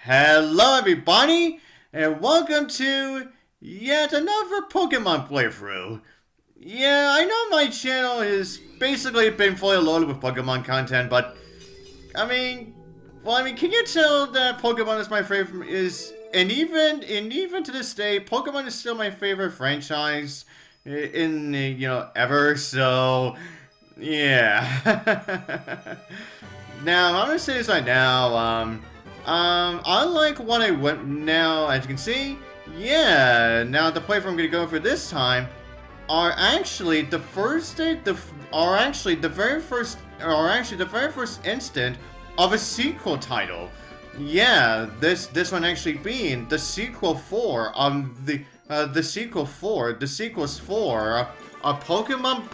Hello everybody, and welcome to yet another Pokemon playthrough. Yeah, I know my channel has basically been fully loaded with Pokemon content, but can you tell that Pokemon is my favorite? And even to this day, Pokemon is still my favorite franchise ever. So yeah. Now I'm gonna say this right now. Unlike what I went now, as you can see, yeah. Now the playthrough I'm gonna go for this time are actually the first, the very first instant of a sequel title. Yeah, this one actually being the sequel for the sequels for Pokemon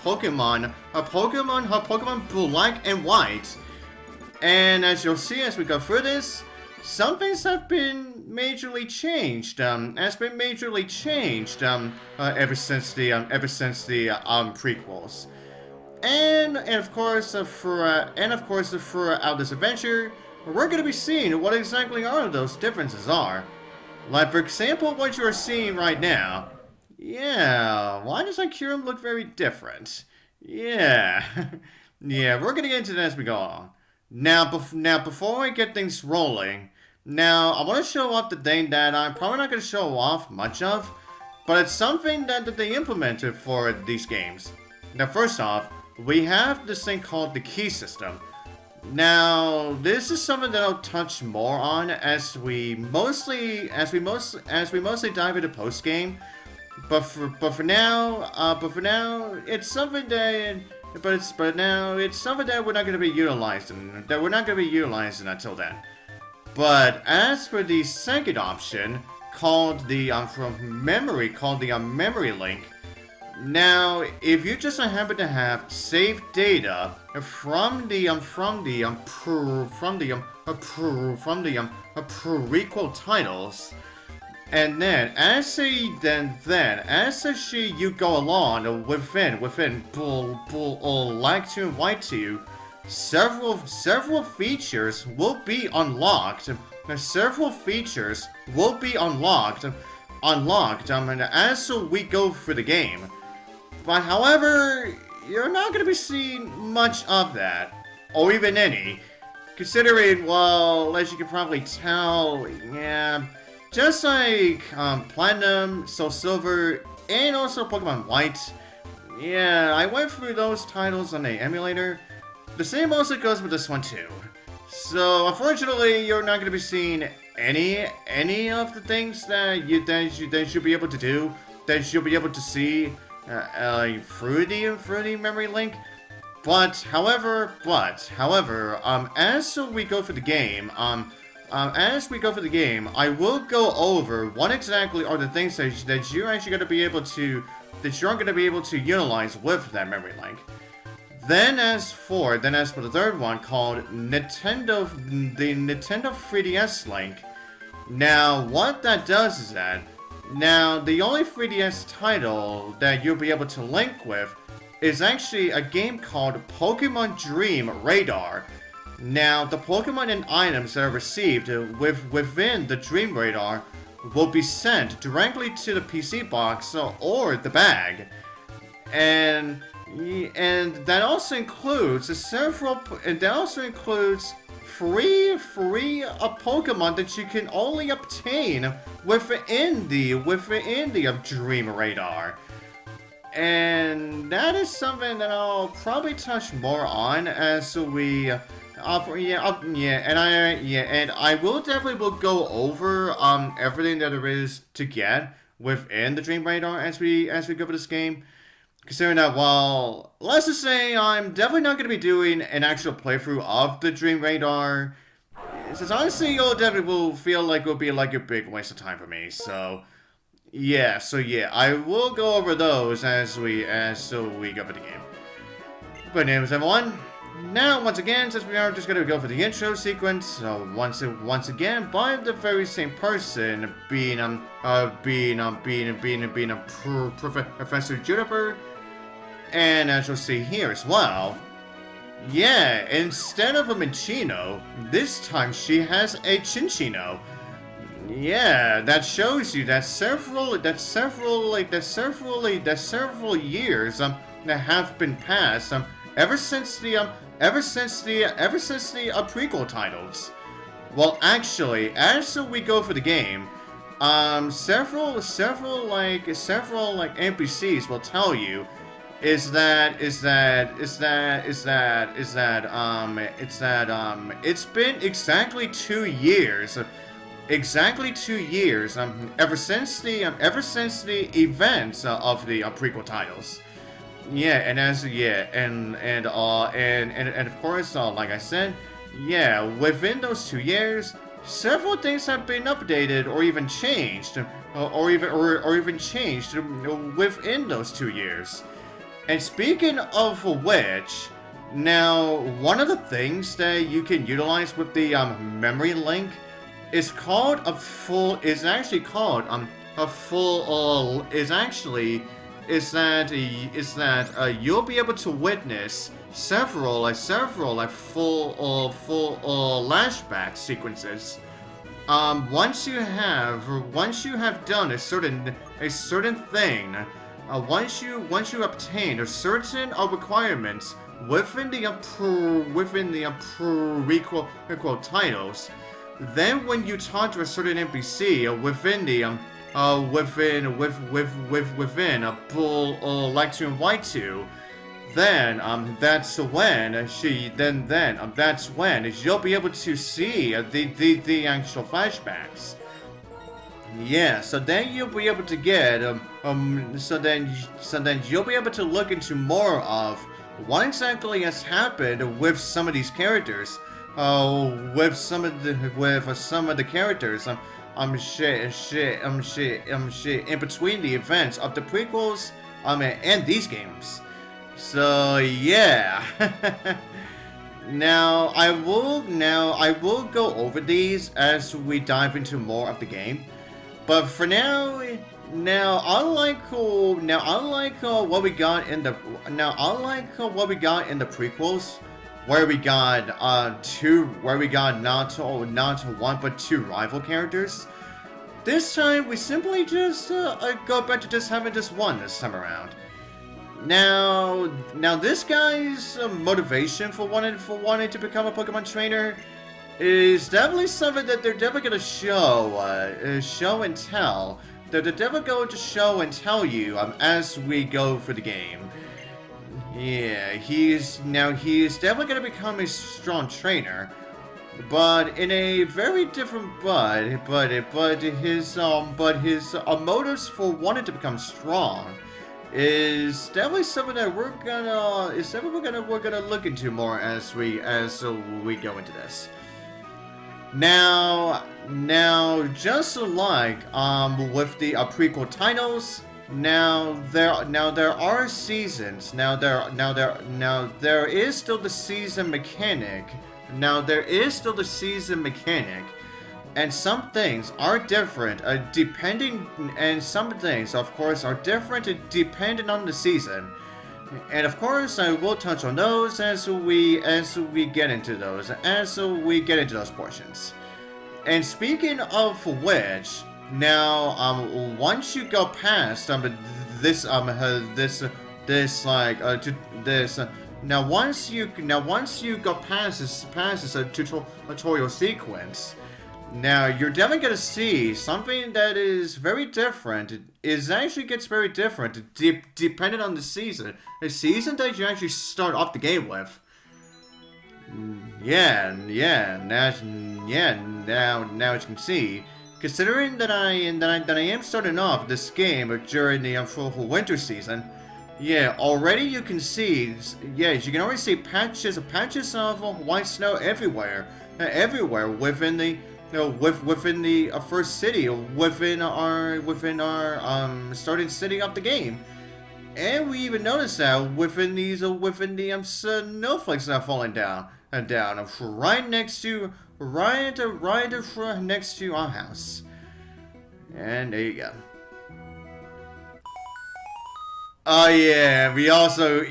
Black and White. And as you'll see as we go through this, some things have been majorly changed. Ever since the prequels. And of course, throughout this adventure, we're gonna be seeing what exactly all of those differences are. Like for example, what you are seeing right now. Yeah, why does Kyurem look very different? Yeah, yeah, we're gonna get into that as we go on. Now, before I get things rolling, now I want to show off the thing that I'm probably not going to show off much of, but it's something that they implemented for these games. Now, first off, we have this thing called the key system. Now, this is something that I'll touch more on as we mostly dive into post game. But for now, it's something that. But now it's something that we're not going to be utilizing. Until then. But as for the second option, called the memory link. Now, if you just happen to have saved data from the prequel titles. And then, as you go along within like to invite to, several features will be unlocked. And as we go through the game. But however, you're not going to be seeing much of that, or even any, considering, well, as you can probably tell, yeah. Just like Platinum, Soul Silver, and also Pokemon White. Yeah, I went through those titles on the emulator. The same also goes with this one too. So unfortunately, you're not going to be seeing any of the things that you'll be able to do, that you'll be able to see through the memory link. But however, as we go for the game, I will go over what exactly are the things that you're actually going to be able to utilize with that memory link. Then as for the third one called the Nintendo 3DS link. Now what that does is that now the only 3DS title that you'll be able to link with is actually a game called Pokemon Dream Radar. Now, the Pokemon and items that are received within the Dream Radar will be sent directly to the PC box or the bag, and that also includes free Pokemon that you can only obtain within the Dream Radar. And that is something that I'll probably touch more on as we. And I will definitely go over everything that there is to get within the Dream Radar as we go for this game. Considering that, well, let's just say I'm definitely not going to be doing an actual playthrough of the Dream Radar. Since honestly, you'll definitely will feel like it will be like a big waste of time for me. So yeah, I will go over those as we go for the game. But anyways, everyone. Now, once again, since we are just gonna go for the intro sequence, once again by the very same person, being Professor Juniper, and as you'll see here as well, yeah, instead of a Minccino, this time she has a Cinccino. Yeah, that shows you that several years that have been passed ever since the prequel titles. Well, actually, as we go for the game, several NPCs will tell you it's been exactly 2 years. Exactly 2 years ever since the events of the prequel titles. Yeah, and of course, like I said, yeah, within those 2 years, several things have been updated or even changed, or even changed within those 2 years. And speaking of which, now one of the things that you can utilize with the memory link is called a full. Is actually called a full. Is that you'll be able to witness several full flashback sequences. Once you have done a certain thing, once you obtain a certain requirements within the prequel titles, then when you talk to a certain NPC within a bull or Lectune Y2, then that's when you'll be able to see the actual flashbacks. Yeah, so then you'll be able to get so then you'll be able to look into more of what exactly has happened with some of these characters. With some of the characters, in between the events of the prequels, and these games. So yeah. Now I will go over these as we dive into more of the game. But for now, unlike what we got in the prequels, where we got not one but two rival characters. This time we simply just go back to just having just one this time around. Now this guy's motivation for wanting to become a Pokemon trainer is definitely something that they're definitely gonna show and tell. They're definitely going to show and tell you as we go for the game. Yeah, he's definitely gonna become a strong trainer, but in a very different his motives for wanting to become strong is definitely something that we're gonna look into more as we go into this. Now just like with the prequel titles. Now there are seasons. Now there is still the season mechanic. And some things are different and some things of course are different depending on the season. And of course I will touch on those as we get into those portions. And speaking of which, now, once you go past now once you go past this tutorial sequence, now you're definitely gonna see something that is very different. It actually gets very different depending on the season that you actually start off the game with. Now as you can see, considering that I am starting off this game during the full winter season, yeah, already you can see, yeah, you can already see patches of white snow everywhere within the first city, within our starting city of the game. And we even noticed that within the snowflakes that are falling down right next to our house. And there you go. Oh yeah, we also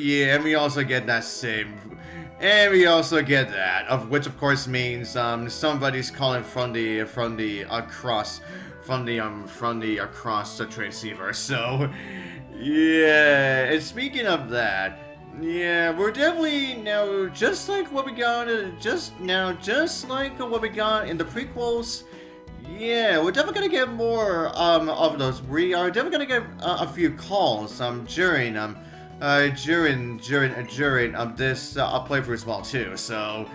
get that same And we also get that, of which of course means somebody's calling from the across the transceiver. So yeah, and speaking of that, yeah, we're definitely now just like what we got in the prequels. Yeah, we're definitely gonna get more of those. We are definitely gonna get a few calls during this playthrough as well too. So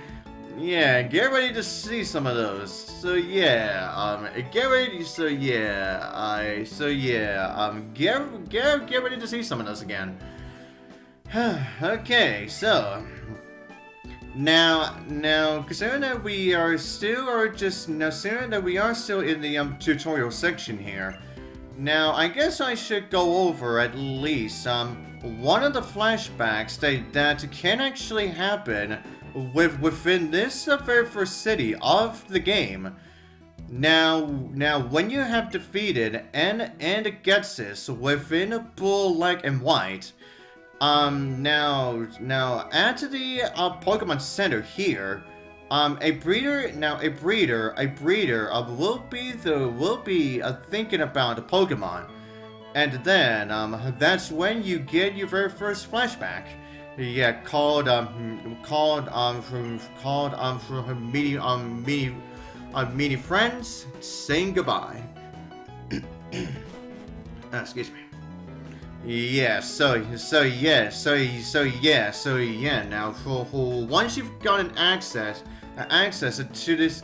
yeah, get ready to see some of those. So yeah, get ready. Get ready to see some of those again. Okay, so now, considering that we are still in the tutorial section here, now I guess I should go over at least one of the flashbacks that can actually happen within this very first city of the game. Now, when you have defeated and Getsis within Black and White. Now at the Pokemon Center here, a breeder will be thinking about the Pokemon, and then that's when you get your very first flashback. Yeah, called meeting friends, saying goodbye. Excuse me. Yeah, so yeah. Now, for once you've gotten access to this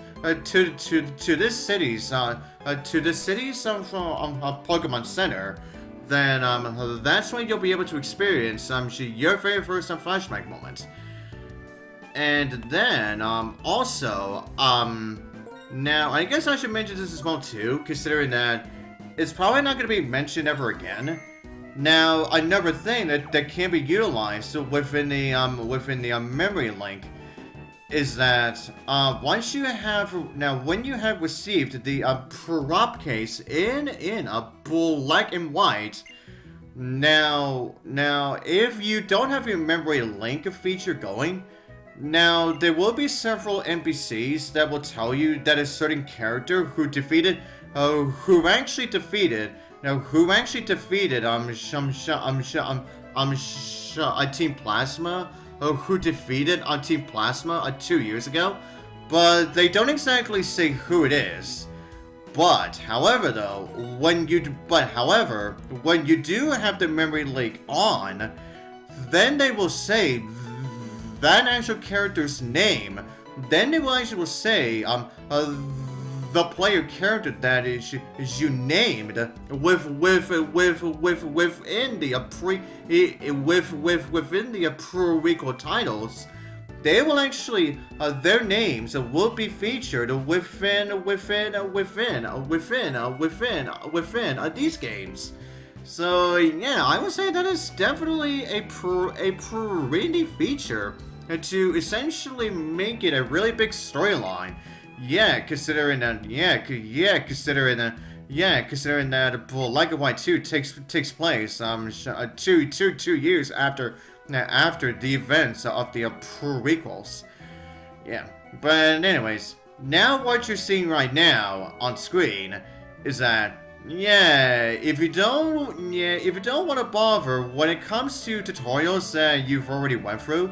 city's Pokemon Center, then that's when you'll be able to experience your very first flashback moment. And then also now I guess I should mention this as well too, considering that it's probably not going to be mentioned ever again. Now, another thing that can be utilized within the memory link is that when you have received the prop case in Black and White, now if you don't have your memory link feature going, now there will be several NPCs that will tell you that a certain character who actually defeated Team Plasma, who defeated Team Plasma 2 years ago, but they don't exactly say who it is. But however, when you do have the memory link on, then they will say that actual character's name. Then they will actually say the player character that is you named within the prequel titles. They will actually their names will be featured within these games. So yeah, I would say that is definitely a pretty feature to essentially make it a really big storyline. Yeah, considering that Black and White 2 takes place 2 years after the events of the prequels. Yeah, but anyways, now what you're seeing right now on screen is that if you don't want to bother when it comes to tutorials that you've already went through,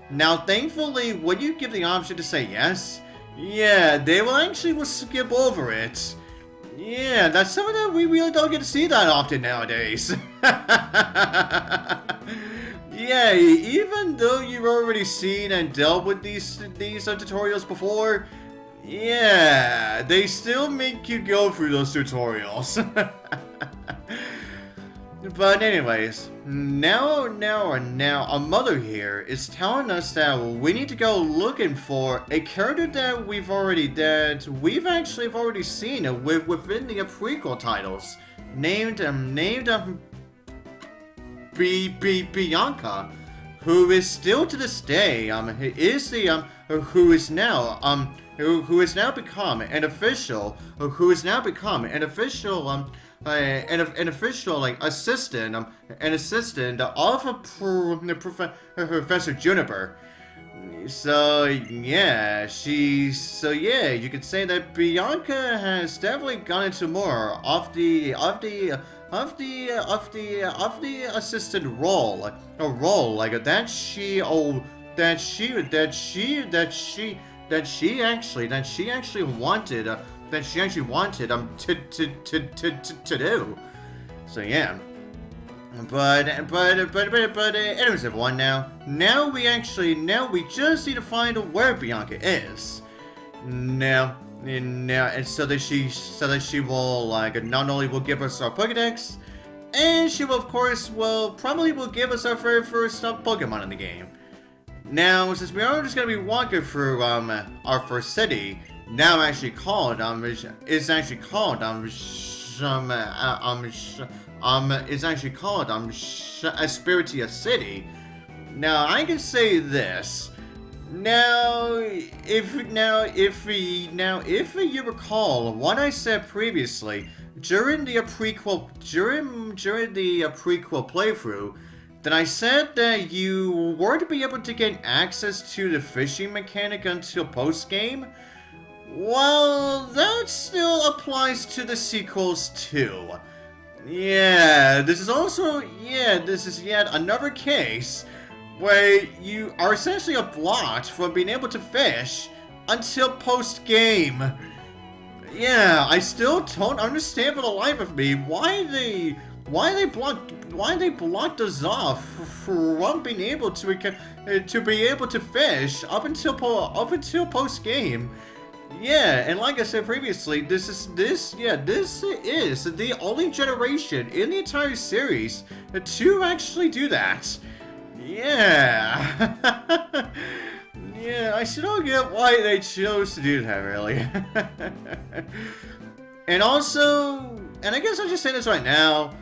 now thankfully when you give the option to say yes, yeah, they will skip over it. Yeah, that's something that we really don't get to see that often nowadays. Yeah, even though you've already seen and dealt with these tutorials before, yeah, they still make you go through those tutorials. But anyways, now a mother here is telling us that we need to go looking for a character that we've actually already seen within the prequel titles, named Bianca, who is still to this day who has now become an official assistant of Professor Juniper. So yeah, you could say that Bianca has definitely gone into more of the assistant role, a role like that she actually wanted to do. So yeah. But anyways, everyone, now we just need to find where Bianca is. And so that she will, like, not only will give us our Pokedex, and she will, of course, probably give us our very first Pokemon in the game. Now, since we are just gonna be walking through, our first city, now actually called, is actually called, Aspertia City. Now I can say this. If you recall what I said previously during the prequel playthrough, then I said that you weren't to be able to get access to the fishing mechanic until post game. Well, that still applies to the sequels too. Yeah, this is yet another case where you are essentially blocked from being able to fish until post-game. Yeah, I still don't understand for the life of me why they blocked us off from being able to fish up until post-game. Yeah, and like I said previously, this is the only generation in the entire series to actually do that. Yeah. Yeah, I still don't get why they chose to do that, really. And also, and I guess I'll just say this right now.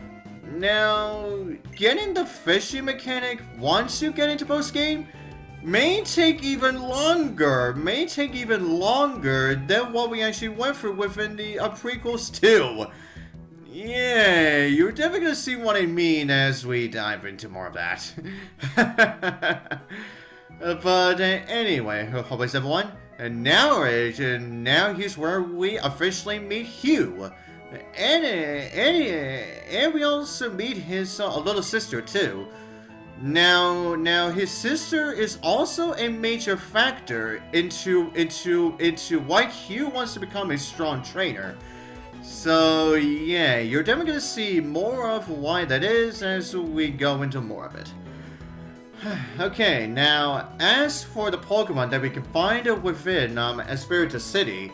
Now, getting the fishing mechanic once you get into post-game may take even longer than what we actually went through within the prequels too. Yeah, you're definitely gonna see what I mean as we dive into more of that. But anyway, hope everyone. And now here's where we officially meet Hugh. And we also meet his little sister too. Now his sister is also a major factor into why Hugh wants to become a strong trainer. So yeah, you're definitely gonna see more of why that is as we go into more of it. Okay, now as for the Pokemon that we can find within Aspertia City,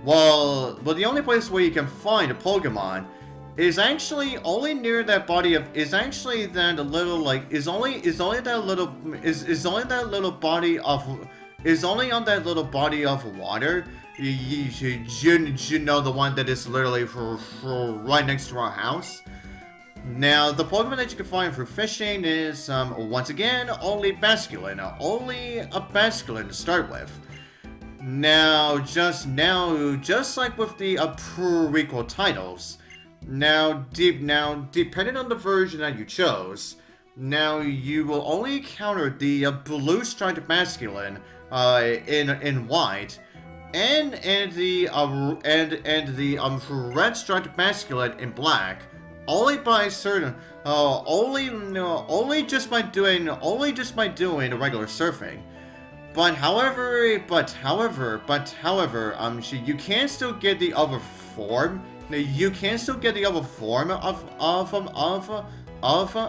well, the only place where you can find a Pokemon is actually only near that body of is only that little body of water. You know, the one that is literally for right next to our house. Now the Pokemon that you can find for fishing is once again only Basculin, only a Basculin to start with. Now just like with the prequel titles. Now, depending on the version that you chose, now you will only encounter the blue striped masculine in white, and the red striped masculine in black. Only by certain, only just by doing regular surfing. But however, you can still get the other form. You can still get the other form of a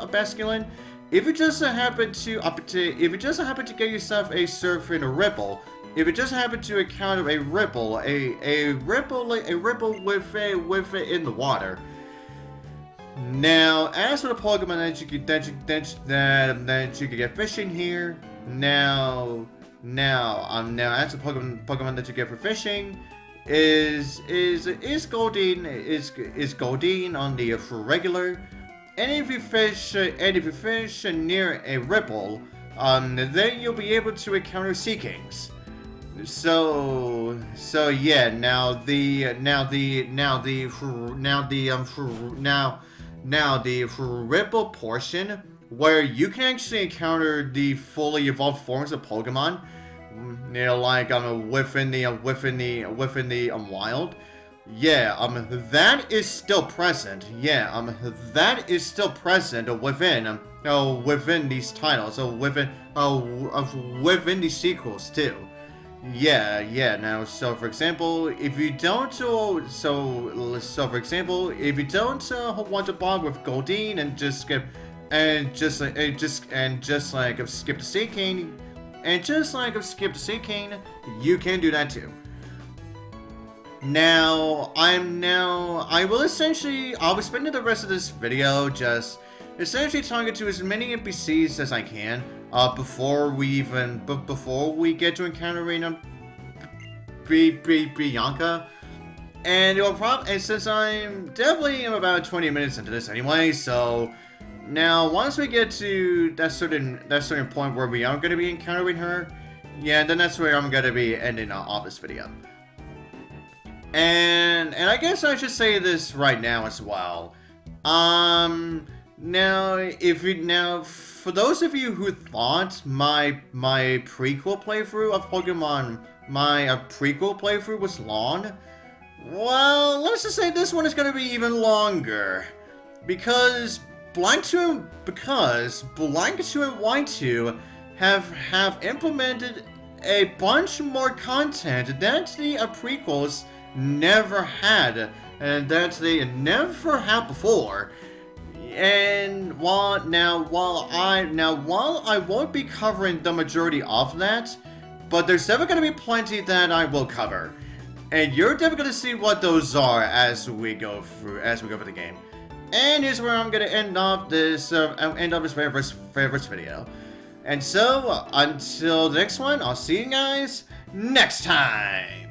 Basculin if you just happen to get yourself a surf in a ripple. If you just happen to encounter a ripple with it in the water. Now, as for the Pokemon that you could get fishing here, now as the Pokemon that you get for fishing is Goldeen on the regular, and if you fish near a ripple, then you'll be able to encounter Sea Kings. So yeah, now the ripple portion where you can actually encounter the fully evolved forms of Pokemon. You know, like within the wild. Yeah, that is still present. Yeah, that is still present within these titles, within these sequels too. Yeah. Now, so for example, if you don't, for example, if you don't want to bond with Goldeen and just skip, skip the Seeking, skip the Seeking, you can do that too. I will essentially, I'll be spending the rest of this video just essentially talking to as many NPCs as I can, before we get to encountering Bianca. And since I'm definitely about 20 minutes into this anyway, so now once we get to that certain point where we are going to be encountering her, yeah, then that's where I'm going to be ending off this video. And I guess I should say this right now as well. Now, for those of you who thought my prequel playthrough of Pokemon, prequel playthrough was long, well, let's just say this one is going to be even longer, because Blank 2 and White 2 have implemented a bunch more content that the prequels never had, and that they never had before. And while I won't be covering the majority of that, but there's definitely going to be plenty that I will cover, and you're definitely going to see what those are as we go through the game. And here's where I'm going to end off this very first video. And so until the next one, I'll see you guys next time.